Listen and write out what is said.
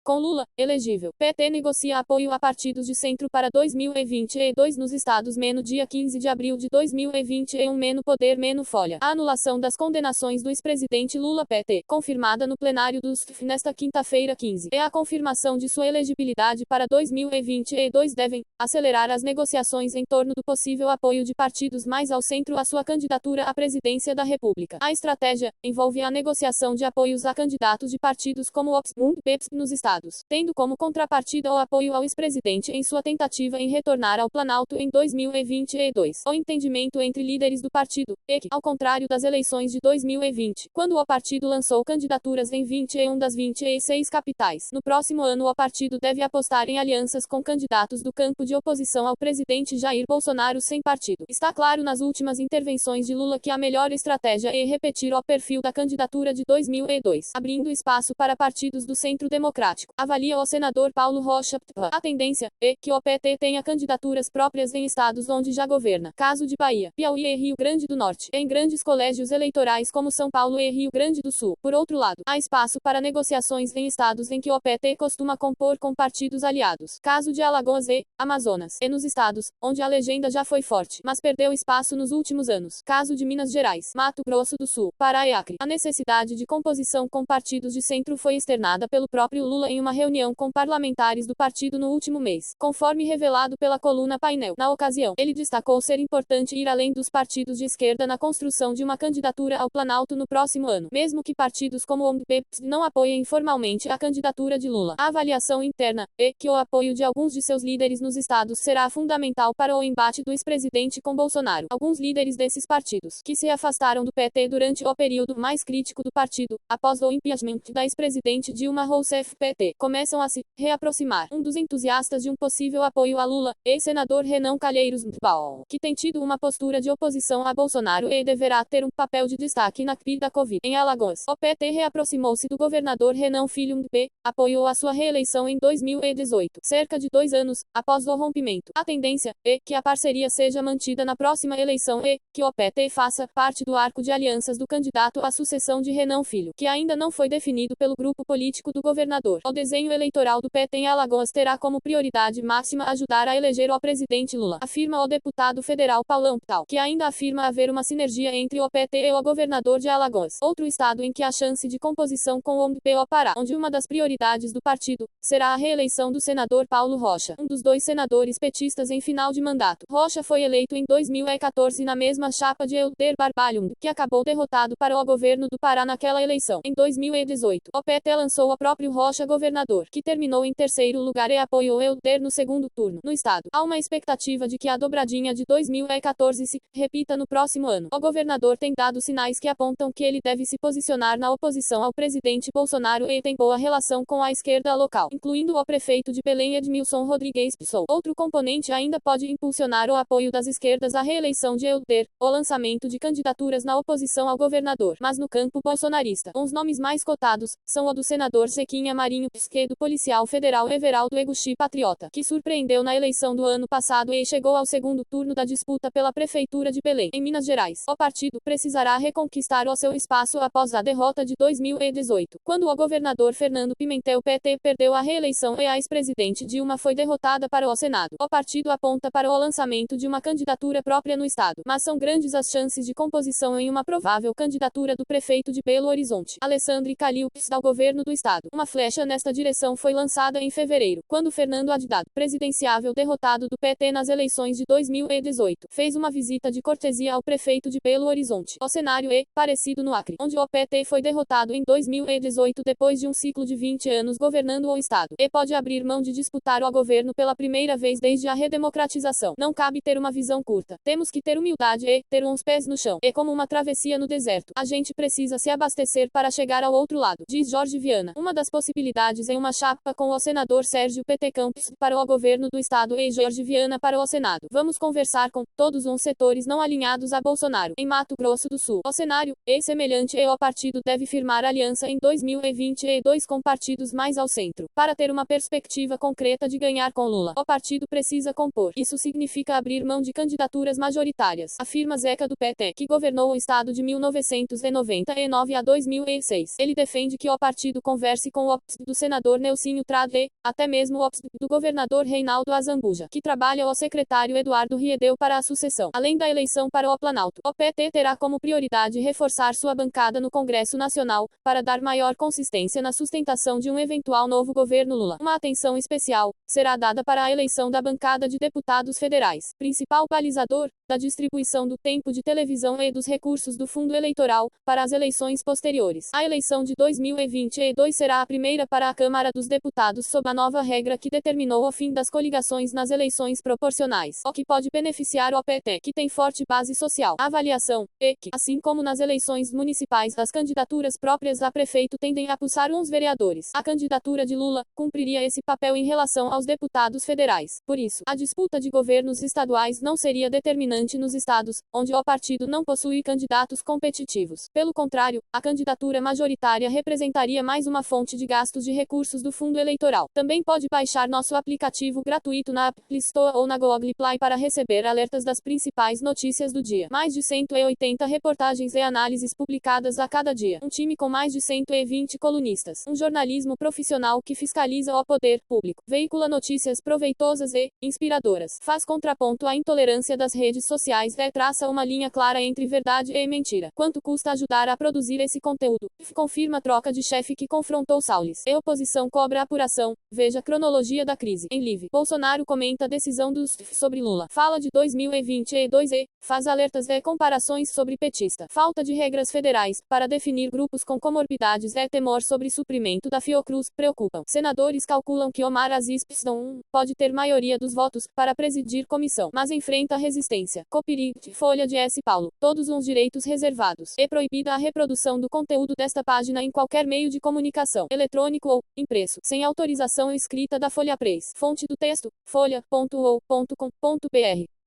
Com Lula, elegível. PT negocia apoio a partidos de centro para 2022 nos estados. Dia 15 de abril de 2021. Poder. Folha. A anulação das condenações do ex-presidente Lula PT, confirmada no plenário do STF nesta quinta-feira 15. E a confirmação de sua elegibilidade para 2022 devem acelerar as negociações em torno do possível apoio de partidos mais ao centro à sua candidatura à presidência da República. A estratégia envolve a negociação de apoios a candidatos de partidos como o PSB nos estados, tendo como contrapartida o apoio ao ex-presidente em sua tentativa em retornar ao Planalto em 2022. O entendimento entre líderes do partido é que, ao contrário das eleições de 2020, quando o partido lançou candidaturas em 21 das 26 capitais, no próximo ano o partido deve apostar em alianças com candidatos do campo de oposição ao presidente Jair Bolsonaro sem partido. Está claro nas últimas intervenções de Lula que a melhor estratégia é repetir o perfil da candidatura de 2002, abrindo espaço para partidos do centro democrático. Avalia o senador Paulo Rocha. A tendência é que o PT tenha candidaturas próprias em estados onde já governa. Caso de Bahia, Piauí e Rio Grande do Norte, em grandes colégios eleitorais como São Paulo e Rio Grande do Sul. Por outro lado, há espaço para negociações em estados em que o PT costuma compor com partidos aliados. Caso de Alagoas e Amazonas, e nos estados onde a legenda já foi forte, mas perdeu espaço nos últimos anos. Caso de Minas Gerais, Mato Grosso do Sul, Pará e Acre. A necessidade de composição com partidos de centro foi externada pelo próprio Lula em uma reunião com parlamentares do partido no último mês, conforme revelado pela coluna Painel. Na ocasião, ele destacou ser importante ir além dos partidos de esquerda na construção de uma candidatura ao Planalto no próximo ano, mesmo que partidos como o MDB não apoiem formalmente a candidatura de Lula. A avaliação interna é que o apoio de alguns de seus líderes nos estados será fundamental para o embate do ex-presidente com Bolsonaro. Alguns líderes desses partidos, que se afastaram do PT durante o período mais crítico do partido, após o impeachment da ex-presidente Dilma Rousseff PT, começam a se reaproximar. Um dos entusiastas de um possível apoio a Lula, ex-senador Renan Calheiros, que tem tido uma postura de oposição a Bolsonaro e deverá ter um papel de destaque na crise da Covid. Em Alagoas, o PT reaproximou-se do governador Renan Filho apoiou a sua reeleição em 2018, cerca de 2 anos após o rompimento. A tendência é que a parceria seja mantida na próxima eleição e que o PT faça parte do arco de alianças do candidato à sucessão de Renan Filho, que ainda não foi definido pelo grupo político do governador. O desenho eleitoral do PT em Alagoas terá como prioridade máxima ajudar a eleger o presidente Lula, afirma o deputado federal Paulão Tal, que ainda afirma haver uma sinergia entre o PT e o governador de Alagoas. Outro estado em que há chance de composição com o MDB é o Pará, onde uma das prioridades do partido será a reeleição do senador Paulo Rocha, um dos 2 senadores petistas em final de mandato. Rocha foi eleito em 2014 na mesma chapa de Helder Barbalho, que acabou derrotado para o governo do Pará naquela eleição. Em 2018, o PT lançou o próprio Rocha governador, que terminou em 3º lugar e apoiou Helder no segundo turno. No estado, há uma expectativa de que a dobradinha de 2014 se repita no próximo ano. O governador tem dado sinais que apontam que ele deve se posicionar na oposição ao presidente Bolsonaro e tem boa relação com a esquerda local, incluindo o prefeito de Belém Edmilson Rodrigues Pissou. Outro componente ainda pode impulsionar o apoio das esquerdas à reeleição de Helder, o lançamento de candidaturas na oposição ao governador. Mas no campo bolsonarista, os nomes mais cotados são o do senador Zequinha Marinho e do policial federal Everaldo Eguchi Patriota, que surpreendeu na eleição do ano passado e chegou ao segundo turno da disputa pela prefeitura de Belém. Em Minas Gerais, o partido precisará reconquistar o seu espaço após a derrota de 2018, quando o governador Fernando Pimentel PT perdeu a reeleição e a ex-presidente Dilma foi derrotada para o Senado. O partido aponta para o lançamento de uma candidatura própria no estado, mas são grandes as chances de composição em uma provável candidatura do prefeito de Belo Horizonte, Alessandro Calil, ao governo do estado. Uma flecha nesta direção foi lançada em fevereiro, quando Fernando Haddad, presidenciável derrotado do PT nas eleições de 2018, fez uma visita de cortesia ao prefeito de Belo Horizonte. O cenário é parecido no Acre, onde o PT foi derrotado em 2018 depois de um ciclo de 20 anos governando o estado, e pode abrir mão de disputar o governo pela primeira vez desde a redemocratização. Não cabe ter uma visão curta. Temos que ter humildade e ter uns pés no chão. É como uma travessia no deserto. A gente precisa se abastecer para chegar ao outro lado, diz Jorge Viana. Uma das possibilidades é uma chapa com o senador Sérgio PT Campos para o governo do estado e Jorge Viana para o Senado. Vamos conversar com todos os setores não alinhados a Bolsonaro. Em Mato Grosso do Sul, o cenário é semelhante e o partido deve firmar aliança em 2022 com partidos mais ao centro, para ter uma perspectiva concreta de ganhar com Lula. O partido precisa compor. Isso significa abrir mão de candidaturas majoritárias, afirma Zeca do PT, que governou o estado de 1999 a 2006. Ele defende que o partido converse com o do senador Nelsinho Tradley, até mesmo o OPS do governador Reinaldo Azambuja, que trabalha ao secretário Eduardo Riedel para a sucessão. Além da eleição para o Planalto, o PT terá como prioridade reforçar sua bancada no Congresso Nacional, para dar maior consistência na sustentação de um eventual novo governo Lula. Uma atenção especial será dada para a eleição da bancada de deputados federais, principal balizador da distribuição do tempo de televisão e dos recursos do fundo eleitoral para as eleições posteriores. A eleição de 2022 será a primeira para a Câmara dos Deputados sob a nova regra que determinou o fim das coligações nas eleições proporcionais, o que pode beneficiar o PT, que tem forte base social. A avaliação é que, assim como nas eleições municipais, as candidaturas próprias a prefeito tendem a pulsar uns vereadores. A candidatura de Lula cumpriria esse papel em relação aos deputados federais. Por isso, a disputa de governos estaduais não seria determinante nos estados onde o partido não possui candidatos competitivos. Pelo contrário, a candidatura majoritária representaria mais uma fonte de gastos de recursos do fundo eleitoral. Também pode baixar nosso aplicativo gratuito na App Store ou na Google Play para receber alertas das principais notícias do dia. Mais de 180 reportagens e análises publicadas a cada dia. Um time com mais de 120 colunistas. Um jornalismo profissional que fiscaliza o poder público. Veicula notícias proveitosas e inspiradoras. Faz contraponto à intolerância das redes sociais e traça uma linha clara entre verdade e mentira. Quanto custa ajudar a produzir esse conteúdo? Confirma troca de chefe que confrontou Salles. E oposição cobra apuração. Veja cronologia da crise. Em live. Bolsonaro comenta a decisão dos sobre Lula. Fala de 2022 e faz alertas e comparações sobre petista. Falta de regras federais para definir grupos com comorbidades e temor sobre suprimento da Fiocruz preocupam. Senadores calculam que Omar Aziz Psdon pode ter maioria dos votos para presidir comissão, mas enfrenta resistência. Copyright, Folha de S. Paulo. Todos os direitos reservados. É proibida a reprodução do conteúdo desta página em qualquer meio de comunicação, eletrônico ou impresso, sem autorização escrita da Folha Press. Fonte do texto: folha.ou.com.br.